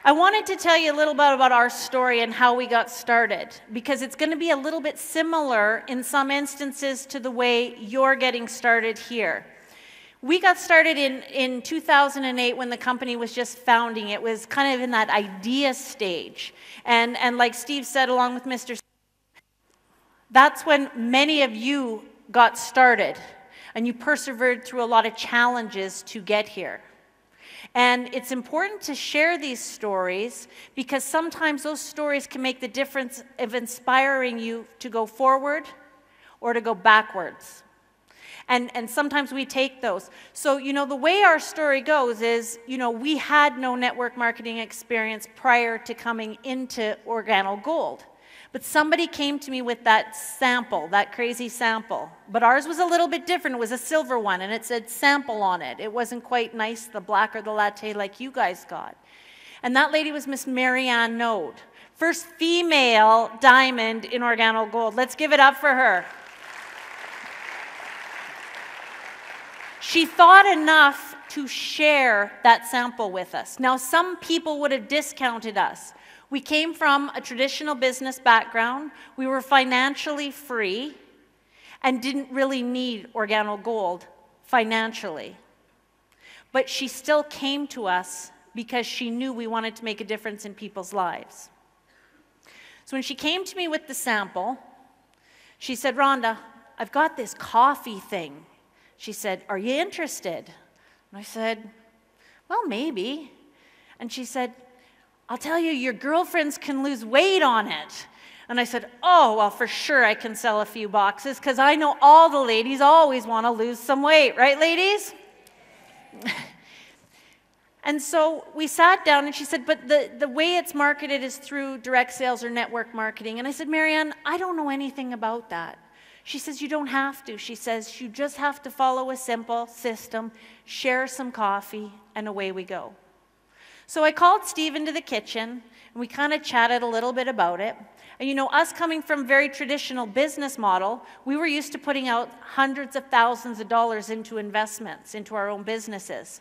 I wanted to tell you a little bit about our story and how we got started, because it's going to be a little bit similar in some instances to the way you're getting started here. We got started in 2008 when the company was just founding. It was kind of in that idea stage. And like Steve said, along with Mr. That's when many of you got started, and you persevered through a lot of challenges to get here. And it's important to share these stories because sometimes those stories can make the difference of inspiring you to go forward or to go backwards. And sometimes we take those. So, the way our story goes is, we had no network marketing experience prior to coming into Organo Gold. But somebody came to me with that sample, that crazy sample. But ours was a little bit different. It was a silver one, and it said sample on it. It wasn't quite nice, the black or the latte like you guys got. And that lady was Miss Marianne Node. First female diamond in Organo Gold. Let's give it up for her. She thought enough to share that sample with us. Now, some people would have discounted us. We came from a traditional business background. We were financially free and didn't really need Organo Gold financially. But she still came to us because she knew we wanted to make a difference in people's lives. So when she came to me with the sample, she said, "Rhonda, I've got this coffee thing." She said, "Are you interested?" And I said, "Well, maybe." And she said, "I'll tell you, your girlfriends can lose weight on it." And I said, "Oh, well, for sure I can sell a few boxes because I know all the ladies always want to lose some weight. Right, ladies?" And so we sat down and she said, "But the way it's marketed is through direct sales or network marketing." And I said, "Marianne, I don't know anything about that." She says, "You don't have to." She says, "You just have to follow a simple system, share some coffee, and away we go." So I called Steve into the kitchen, and we kind of chatted a little bit about it. And us coming from a very traditional business model, we were used to putting out hundreds of thousands of dollars into investments, into our own businesses.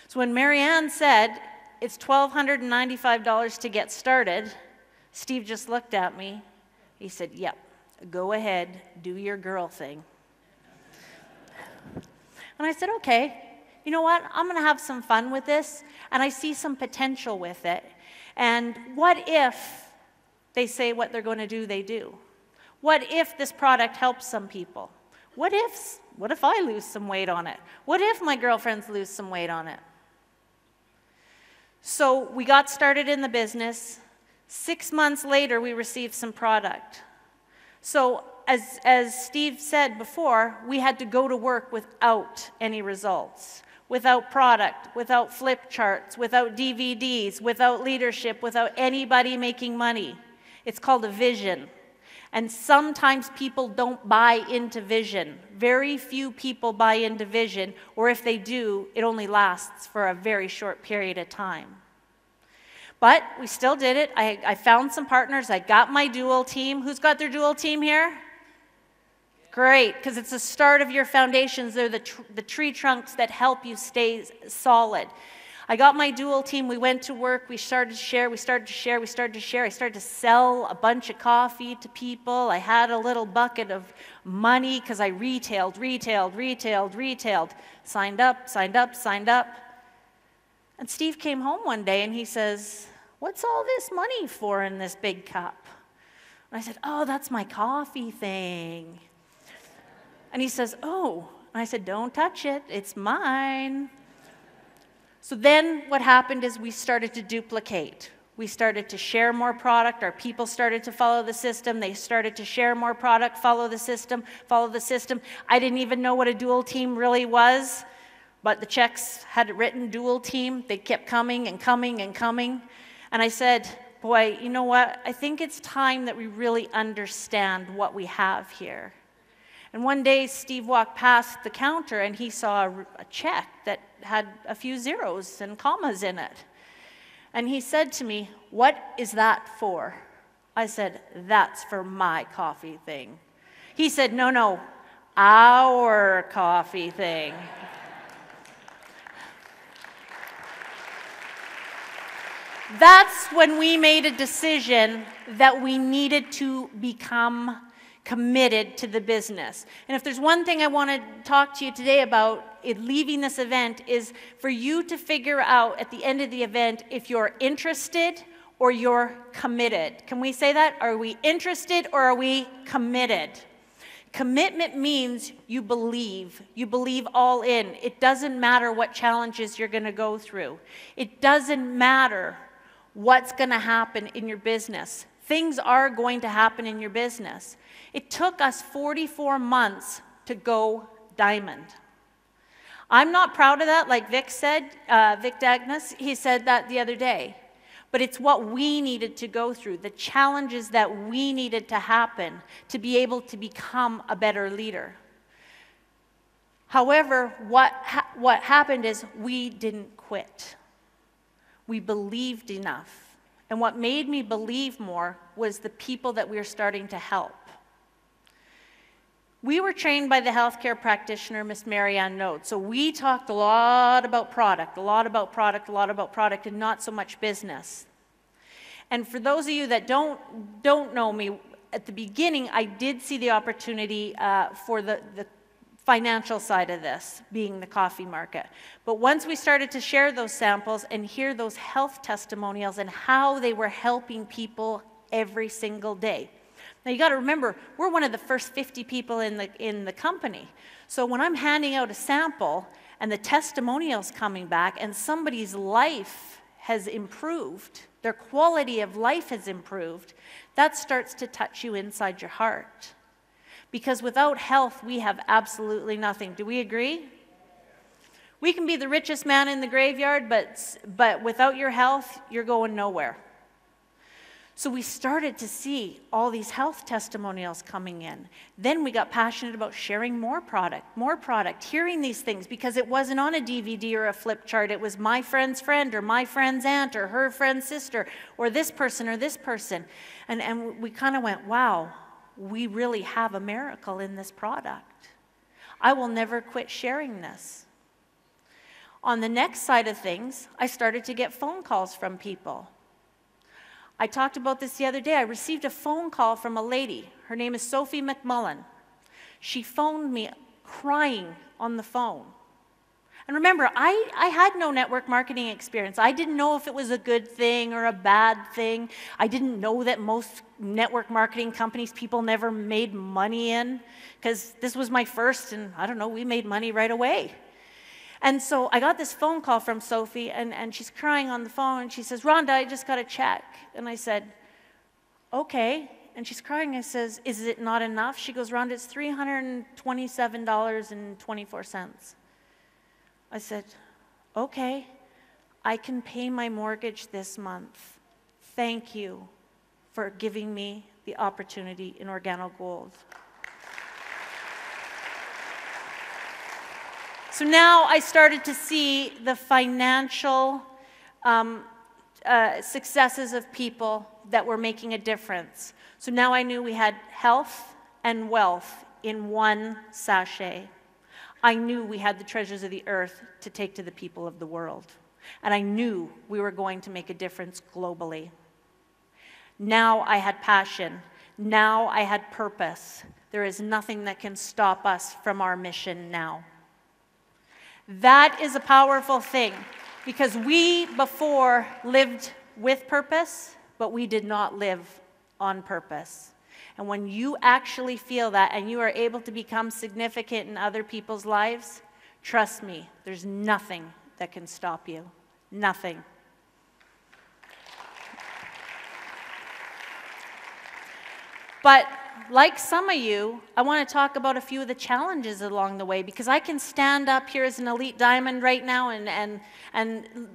So when Marianne said, "It's $1,295 to get started," Steve just looked at me. He said, "Yep. Go ahead, do your girl thing." And I said, "Okay, you know what? I'm going to have some fun with this, and I see some potential with it. And what if they say what they're going to do, they do? What if this product helps some people? What if I lose some weight on it? What if my girlfriends lose some weight on it?" So we got started in the business. 6 months later, we received some product. So as Steve said before, we had to go to work without any results, without product, without flip charts, without DVDs, without leadership, without anybody making money. It's called a vision. And sometimes people don't buy into vision. Very few people buy into vision, or if they do, it only lasts for a very short period of time. But we still did it. I found some partners. I got my dual team. Who's got their dual team here? Great, because it's the start of your foundations. They're the tree trunks that help you stay solid. I got my dual team. We went to work. We started to share. We started to share. We started to share. I started to sell a bunch of coffee to people. I had a little bucket of money because I retailed. Signed up. And Steve came home one day and he says, "What's all this money for in this big cup?" And I said, "Oh, that's my coffee thing." And he says, "Oh." And I said, "Don't touch it. It's mine." So then what happened is we started to duplicate. We started to share more product. Our people started to follow the system. They started to share more product, follow the system. I didn't even know what a dual team really was. But the checks had written dual team. They kept coming and coming and coming. And I said, "Boy, you know what? I think it's time that we really understand what we have here." And one day, Steve walked past the counter and he saw a check that had a few zeros and commas in it. And he said to me, "What is that for?" I said, "That's for my coffee thing." He said, No, our coffee thing." That's when we made a decision that we needed to become committed to the business. And if there's one thing I want to talk to you today about leaving this event is for you to figure out at the end of the event if you're interested or you're committed. Can we say that? Are we interested or are we committed? Commitment means you believe. You believe all in. It doesn't matter what challenges you're going to go through. It doesn't matter what's going to happen in your business. Things are going to happen in your business. It took us 44 months to go diamond. I'm not proud of that, like Vic said, Vic Dagnus, he said that the other day. But it's what we needed to go through, the challenges that we needed to happen to be able to become a better leader. However, what happened is we didn't quit. We believed enough. And what made me believe more was the people that we were starting to help. We were trained by the healthcare practitioner, Miss Marianne Node. So we talked a lot about product, and not so much business. And for those of you that don't know me, at the beginning, I did see the opportunity for the financial side of this, being the coffee market. But once we started to share those samples and hear those health testimonials and how they were helping people every single day. Now you got to remember, we're one of the first 50 people in the company. So when I'm handing out a sample and the testimonials coming back and somebody's life has improved, their quality of life has improved, that starts to touch you inside your heart. Because without health, we have absolutely nothing. Do we agree? We can be the richest man in the graveyard, but without your health, you're going nowhere. So we started to see all these health testimonials coming in. Then we got passionate about sharing more product, hearing these things, because it wasn't on a DVD or a flip chart. It was my friend's friend or my friend's aunt or her friend's sister or this person or this person. And we kind of went, wow, we really have a miracle in this product. I will never quit sharing this. On the next side of things, I started to get phone calls from people. I talked about this the other day. I received a phone call from a lady. Her name is Sophie McMullen. She phoned me crying on the phone. And remember, I had no network marketing experience. I didn't know if it was a good thing or a bad thing. I didn't know that most network marketing companies people never made money in, because this was my first, and I don't know, we made money right away. And so I got this phone call from Sophie, and she's crying on the phone, and she says, Rhonda, I just got a check. And I said, okay. And she's crying. I says, is it not enough? She goes, Rhonda, it's $327.24. I said, okay, I can pay my mortgage this month. Thank you for giving me the opportunity in Organo Gold. So now I started to see the financial successes of people that were making a difference. So now I knew we had health and wealth in one sachet. I knew we had the treasures of the earth to take to the people of the world. And I knew we were going to make a difference globally. Now I had passion. Now I had purpose. There is nothing that can stop us from our mission now. That is a powerful thing, because we before lived with purpose, but we did not live on purpose. And when you actually feel that and you are able to become significant in other people's lives, trust me, there's nothing that can stop you. Nothing. But like some of you, I want to talk about a few of the challenges along the way, because I can stand up here as an elite diamond right now and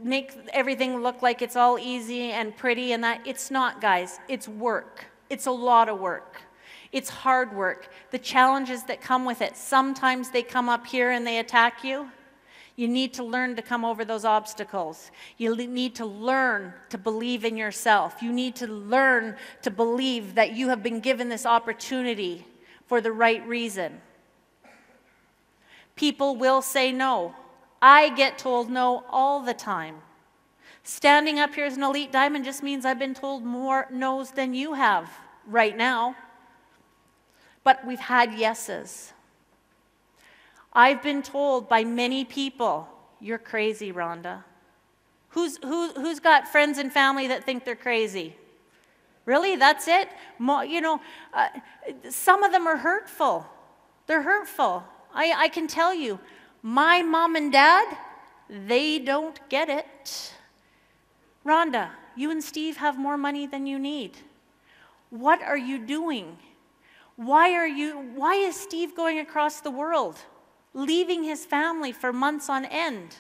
make everything look like it's all easy and pretty, and that it's not, guys. It's work. It's a lot of work. It's hard work. The challenges that come with it, sometimes they come up here and they attack you. You need to learn to come over those obstacles. You need to learn to believe in yourself. You need to learn to believe that you have been given this opportunity for the right reason. People will say no. I get told no all the time. Standing up here as an elite diamond just means I've been told more no's than you have right now. But we've had yeses. I've been told by many people, you're crazy, Rhonda. Who's got friends and family that think they're crazy? Really? That's it? Some of them are hurtful. They're hurtful. I can tell you, my mom and dad, they don't get it. Rhonda, you and Steve have more money than you need. What are you doing? Why is Steve going across the world, leaving his family for months on end?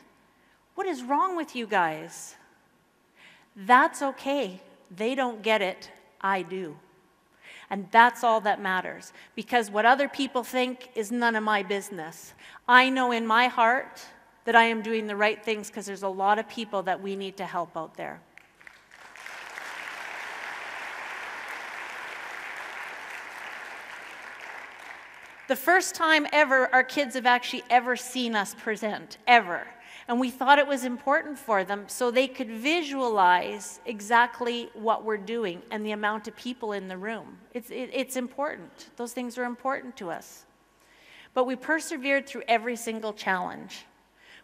What is wrong with you guys? That's okay. They don't get it. I do. And that's all that matters, because what other people think is none of my business. I know in my heart that I am doing the right things because there's a lot of people that we need to help out there. The first time ever our kids have actually ever seen us present, ever. And we thought it was important for them so they could visualize exactly what we're doing and the amount of people in the room. It's important. Those things are important to us. But we persevered through every single challenge.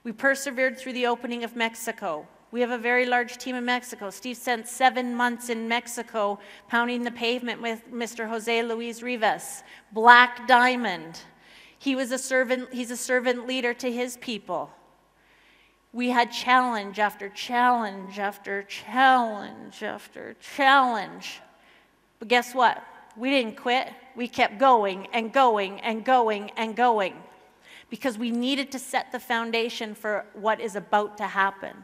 We persevered through the opening of Mexico. We have a very large team in Mexico. Steve spent 7 months in Mexico pounding the pavement with Mr. Jose Luis Rivas, Black Diamond. He's a servant leader to his people. We had challenge after challenge after challenge after challenge. But guess what? We didn't quit. We kept going and going and going and going because we needed to set the foundation for what is about to happen.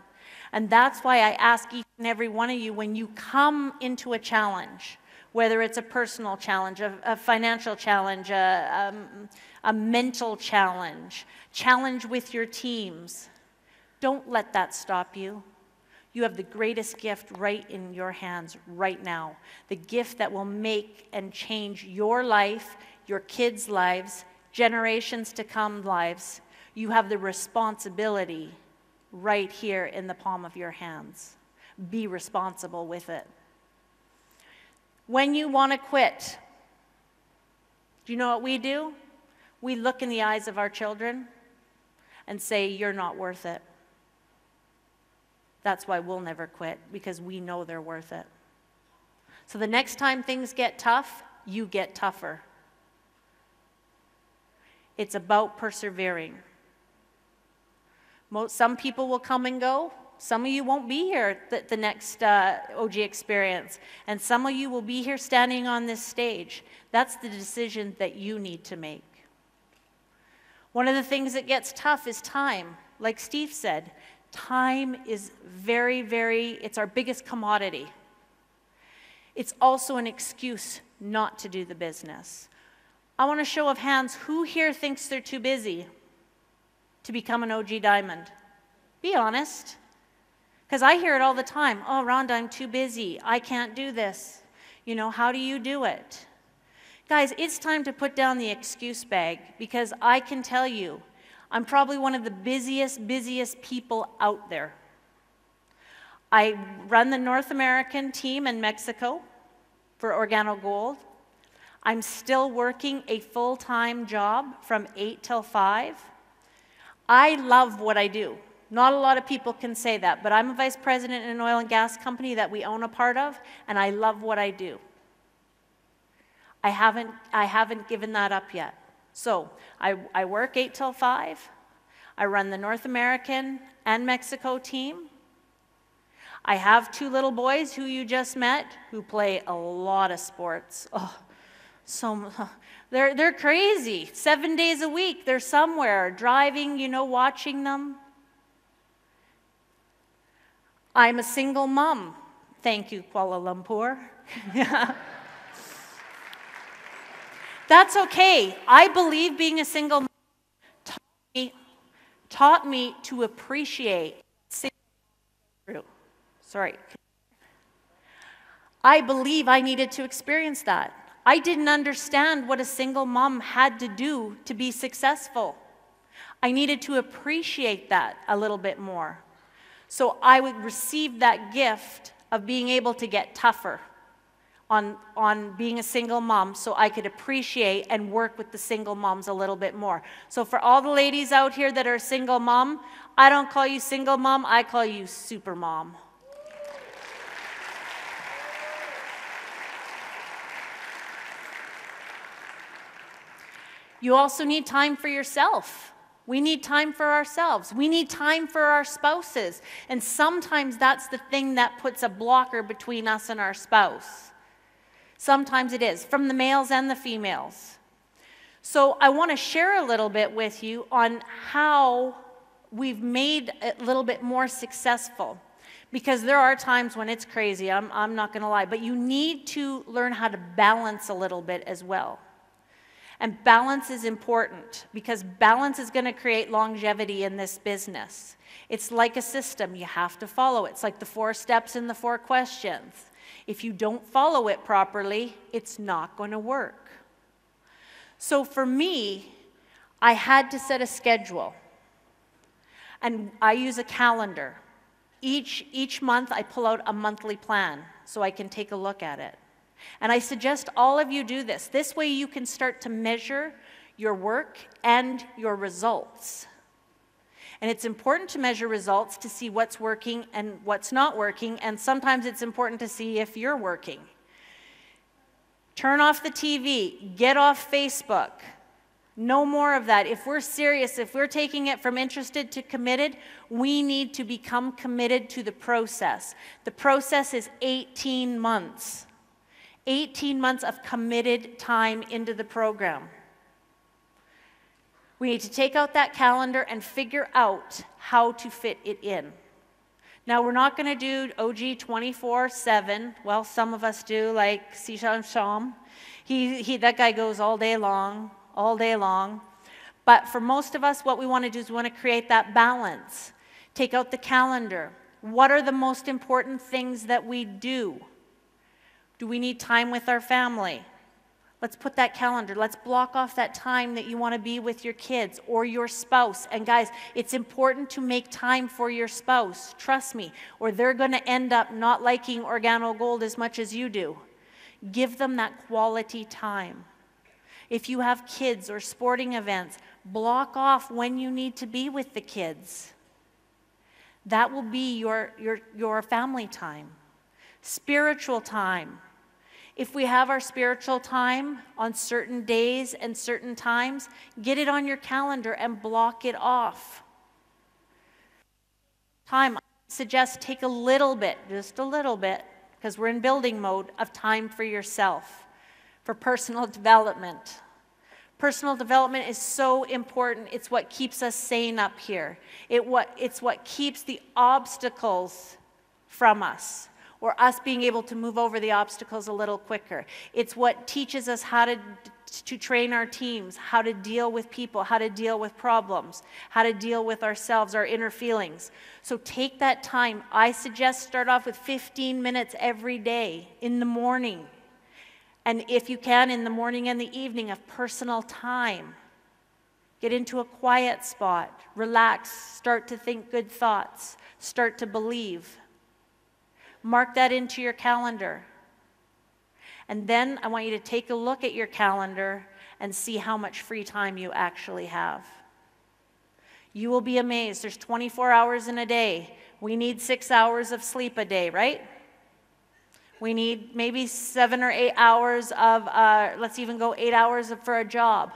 And that's why I ask each and every one of you, when you come into a challenge, whether it's a personal challenge, a financial challenge, a mental challenge, challenge with your teams, don't let that stop you. You have the greatest gift right in your hands right now. The gift that will make and change your life, your kids' lives, generations to come lives. You have the responsibility right here in the palm of your hands. Be responsible with it. When you want to quit, do you know what we do? We look in the eyes of our children and say, you're not worth it. That's why we'll never quit, because we know they're worth it. So the next time things get tough, you get tougher. It's about persevering. Some people will come and go. Some of you won't be here at the next OG experience. And some of you will be here standing on this stage. That's the decision that you need to make. One of the things that gets tough is time. Like Steve said, time is it's our biggest commodity. It's also an excuse not to do the business. I want a show of hands. Who here thinks they're too busy to become an OG Diamond? Be honest. Because I hear it all the time. Oh, Rhonda, I'm too busy. I can't do this. You know, how do you do it? Guys, it's time to put down the excuse bag, because I can tell you, I'm probably one of the busiest people out there. I run the North American team in Mexico for Organo Gold. I'm still working a full-time job from 8 till 5. I love what I do. Not a lot of people can say that, but I'm a vice president in an oil and gas company that we own a part of, and I love what I do. I haven't given that up yet. So I work 8 till 5. I run the North American and Mexico team. I have 2 little boys who you just met who play a lot of sports. Oh, they're crazy. 7 days a week, they're somewhere driving, you know, watching them. I'm a single mom. Thank you, Kuala Lumpur. That's okay. I believe being a single mom taught me to appreciate Sorry. I believe I needed to experience that. I didn't understand what a single mom had to do to be successful. I needed to appreciate that a little bit more. So I would receive that gift of being able to get tougher on being a single mom, so I could appreciate and work with the single moms a little bit more. So for all the ladies out here that are single mom, I don't call you single mom, I call you super mom. You also need time for yourself. We need time for ourselves. We need time for our spouses. And sometimes that's the thing that puts a blocker between us and our spouse. Sometimes it is, from the males and the females. So I want to share a little bit with you on how we've made it a little bit more successful. Because there are times when it's crazy, I'm not going to lie. But you need to learn how to balance a little bit as well. And balance is important because balance is going to create longevity in this business. It's like a system. You have to follow it. It's like the 4 steps and the 4 questions. If you don't follow it properly, it's not going to work. So for me, I had to set a schedule. And I use a calendar. Each month, I pull out a monthly plan so I can take a look at it. And I suggest all of you do this. This way you can start to measure your work and your results. And it's important to measure results to see what's working and what's not working, and sometimes it's important to see if you're working. Turn off the TV, get off Facebook. No more of that. If we're serious, if we're taking it from interested to committed, we need to become committed to the process. The process is 18 months. 18 months of committed time into the program. We need to take out that calendar and figure out how to fit it in. Now, we're not going to do OG 24/7. Well, some of us do, like Sishan Sham. That guy goes all day long, all day long. But for most of us, what we want to do is we want to create that balance. Take out the calendar. What are the most important things that we do? Do we need time with our family? Let's put that calendar. Let's block off that time that you want to be with your kids or your spouse. And guys, it's important to make time for your spouse. Trust me, or they're going to end up not liking Organo Gold as much as you do. Give them that quality time. If you have kids or sporting events, block off when you need to be with the kids. That will be your family time. Spiritual time. If we have our spiritual time on certain days and certain times, get it on your calendar and block it off. I suggest take a little bit, just a little bit, because we're in building mode, of time for yourself, for personal development. Personal development is so important. It's what keeps us sane up here. It's what keeps the obstacles from us, or us being able to move over the obstacles a little quicker. It's what teaches us how to train our teams, how to deal with people, how to deal with problems, how to deal with ourselves, our inner feelings. So take that time. I suggest start off with 15 minutes every day in the morning. And if you can, in the morning and the evening, of personal time. Get into a quiet spot, relax, start to think good thoughts, start to believe. Mark that into your calendar. And then I want you to take a look at your calendar and see how much free time you actually have. You will be amazed. There's 24 hours in a day. We need 6 hours of sleep a day, right? We need maybe 7 or 8 hours of, let's even go 8 hours for a job.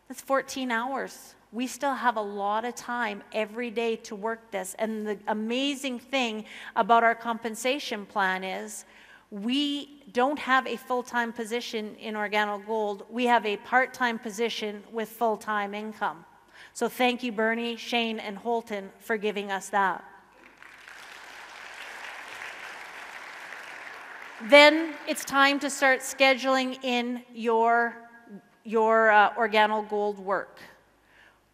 That's 14 hours. We still have a lot of time every day to work this. And the amazing thing about our compensation plan is we don't have a full-time position in Organo Gold. We have a part-time position with full-time income. So thank you, Bernie, Shane, and Holton for giving us that. Then it's time to start scheduling in your Organo Gold work.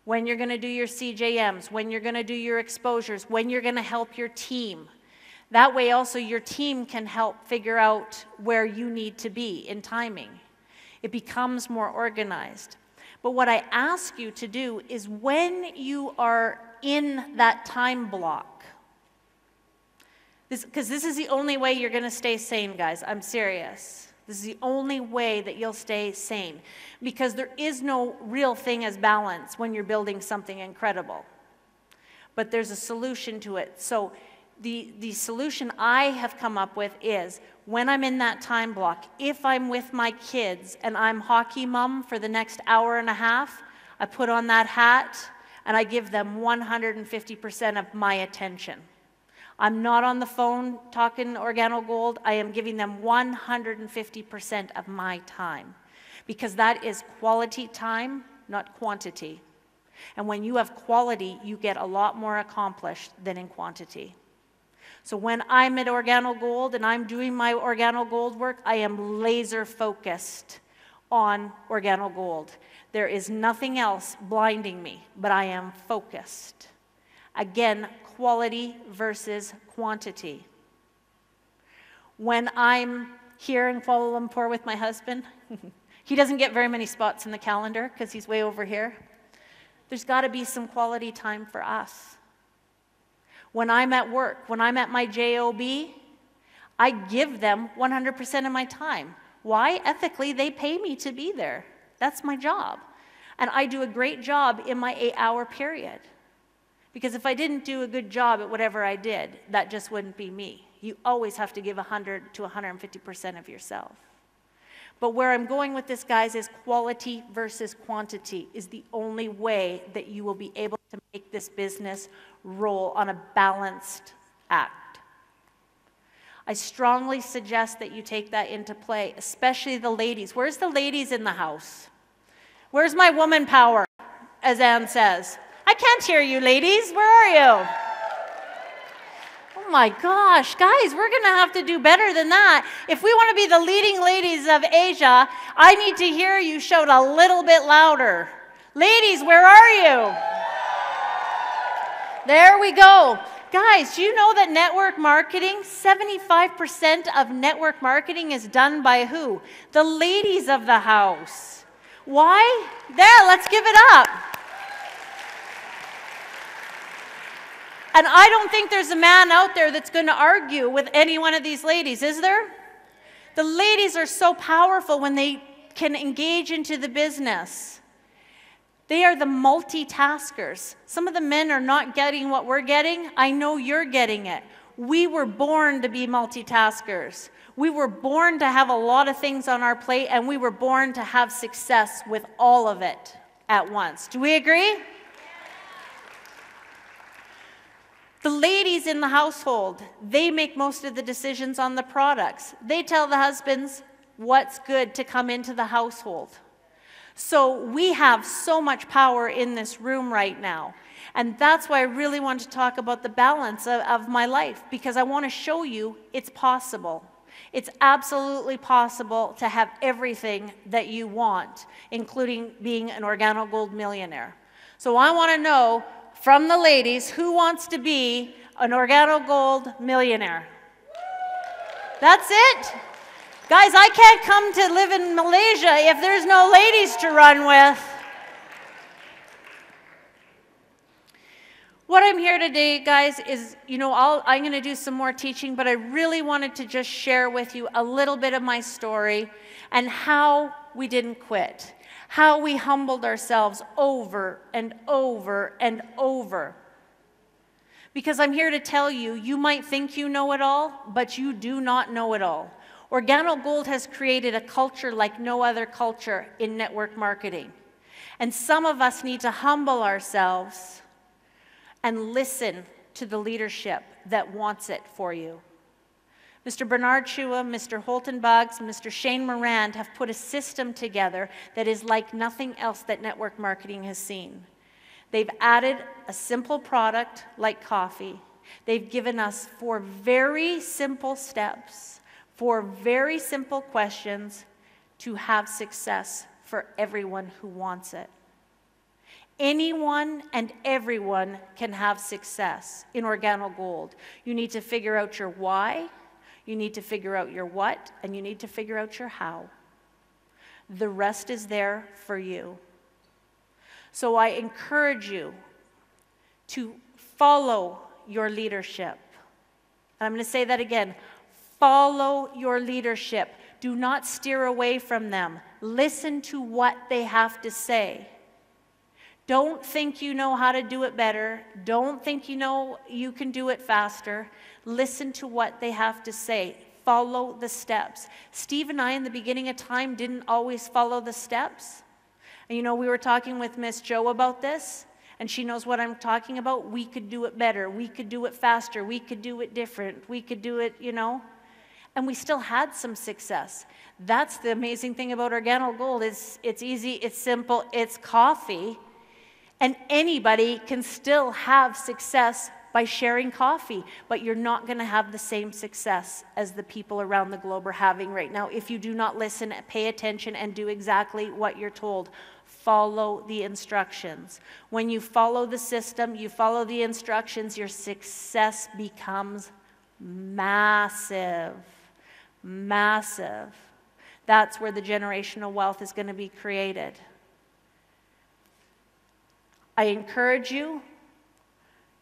When you're going to do your CJMs, when you're going to do your exposures, when you're going to help your team. That way also your team can help figure out where you need to be in timing. It becomes more organized. But what I ask you to do is when you are in that time block, Because this is the only way you're going to stay sane, guys. I'm serious. This is the only way that you'll stay sane. Because there is no real thing as balance when you're building something incredible. But there's a solution to it. So the solution I have come up with is, when I'm in that time block, if I'm with my kids and I'm hockey mom for the next hour and a half, I put on that hat and I give them 150% of my attention. I'm not on the phone talking Organo Gold. I am giving them 150% of my time, because that is quality time, not quantity. And when you have quality, you get a lot more accomplished than in quantity. So when I'm at Organo Gold and I'm doing my Organo Gold work, I am laser focused on Organo Gold. There is nothing else blinding me, but I am focused. Again, quality versus quantity. When I'm here in Kuala Lumpur with my husband, he doesn't get very many spots in the calendar because he's way over here. There's got to be some quality time for us. When I'm at work, when I'm at my job, I give them 100% of my time. Why? Ethically, they pay me to be there. That's my job. And I do a great job in my 8-hour period. Because if I didn't do a good job at whatever I did, that just wouldn't be me. You always have to give 100 to 150% of yourself. But where I'm going with this, guys, is quality versus quantity is the only way that you will be able to make this business roll on a balanced act. I strongly suggest that you take that into play, especially the ladies. Where's the ladies in the house? Where's my woman power, as Anne says? I can't hear you, ladies. Where are you? Oh my gosh, guys, we're going to have to do better than that. If we want to be the leading ladies of Asia, I need to hear you shout a little bit louder. Ladies, where are you? There we go. Guys, do you know that network marketing, 75% of network marketing is done by who? The ladies of the house. Why? There, let's give it up. And I don't think there's a man out there that's going to argue with any one of these ladies, is there? The ladies are so powerful when they can engage into the business. They are the multitaskers. Some of the men are not getting what we're getting. I know you're getting it. We were born to be multitaskers. We were born to have a lot of things on our plate, and we were born to have success with all of it at once. Do we agree? The ladies in the household, they make most of the decisions on the products. They tell the husbands what's good to come into the household. So we have so much power in this room right now. And that's why I really want to talk about the balance of my life, because I want to show you it's possible. It's absolutely possible to have everything that you want, including being an Organo Gold millionaire. So I want to know from the ladies, who wants to be an Organo Gold millionaire? That's it? Guys, I can't come to live in Malaysia if there's no ladies to run with. What I'm here today, guys, is, I'm going to do some more teaching, but I really wanted to just share with you a little bit of my story and how we didn't quit. How we humbled ourselves over and over and over. Because I'm here to tell you, you might think you know it all, but you do not know it all. Organo Gold has created a culture like no other culture in network marketing. And some of us need to humble ourselves and listen to the leadership that wants it for you. Mr. Bernard Chua, Mr. Holton Buggs, Mr. Shane Morand have put a system together that is like nothing else that network marketing has seen. They've added a simple product like coffee. They've given us 4 very simple steps, 4 very simple questions to have success for everyone who wants it. Anyone and everyone can have success in Organo Gold. You need to figure out your why. You need to figure out your what, and you need to figure out your how. The rest is there for you. So I encourage you to follow your leadership. And I'm going to say that again. Follow your leadership. Do not steer away from them. Listen to what they have to say. Don't think you know how to do it better. Don't think you know you can do it faster. Listen to what they have to say. Follow the steps. Steve and I, in the beginning of time, didn't always follow the steps. And you know, we were talking with Miss Jo about this, and she knows what I'm talking about. We could do it better. We could do it faster. We could do it different. We could do it, you know. And we still had some success. That's the amazing thing about Organo Gold. It's easy, it's simple, it's coffee. And anybody can still have success by sharing coffee, but you're not going to have the same success as the people around the globe are having right now if you do not listen, pay attention, and do exactly what you're told. Follow the instructions. When you follow the system, you follow the instructions, your success becomes massive. Massive. That's where the generational wealth is going to be created. I encourage you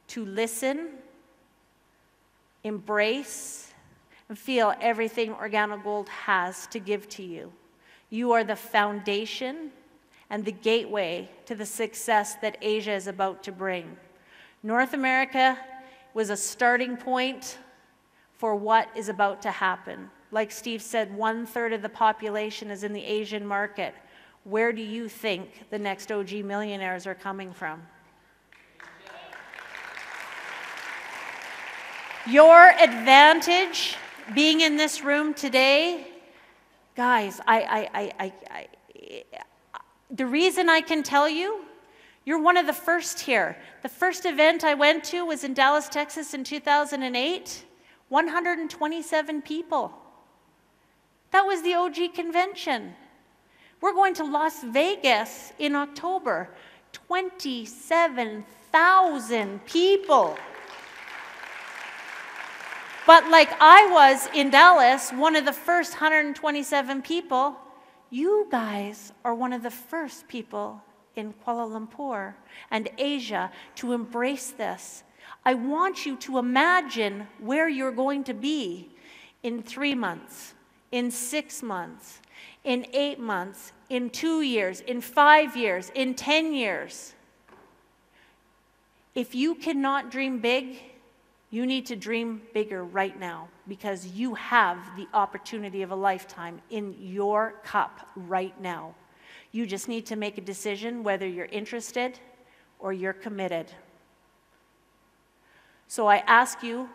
to listen, embrace, and feel everything Organo Gold has to give to you. You are the foundation and the gateway to the success that Asia is about to bring. North America was a starting point for what is about to happen. Like Steve said, 1/3 of the population is in the Asian market. Where do you think the next OG millionaires are coming from? Your advantage being in this room today, guys, the reason I can tell you, you're one of the first here. The first event I went to was in Dallas, Texas in 2008, 127 people. That was the OG convention. We're going to Las Vegas in October, 27,000 people. But like I was in Dallas, one of the first 127 people, you guys are one of the first people in Kuala Lumpur and Asia to embrace this. I want you to imagine where you're going to be in 3 months, in 6 months, in 8 months, in 2 years, in 5 years, in 10 years. If you cannot dream big, you need to dream bigger right now, because you have the opportunity of a lifetime in your cup right now. You just need to make a decision whether you're interested or you're committed. So I ask you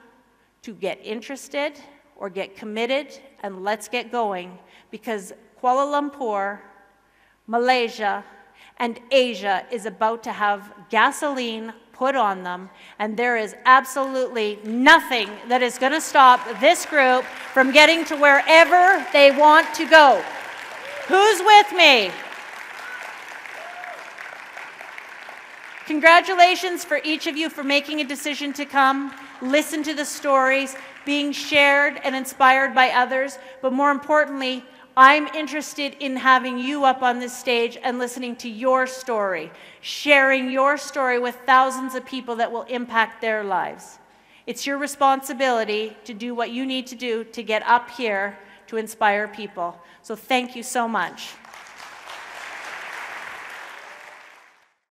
to get interested or get committed, and let's get going, because Kuala Lumpur, Malaysia, and Asia is about to have gasoline put on them, and there is absolutely nothing that is going to stop this group from getting to wherever they want to go. Who's with me? Congratulations for each of you for making a decision to come, listen to the stories, being shared and inspired by others, but more importantly, I'm interested in having you up on this stage and listening to your story, sharing your story with thousands of people that will impact their lives. It's your responsibility to do what you need to do to get up here to inspire people. So thank you so much.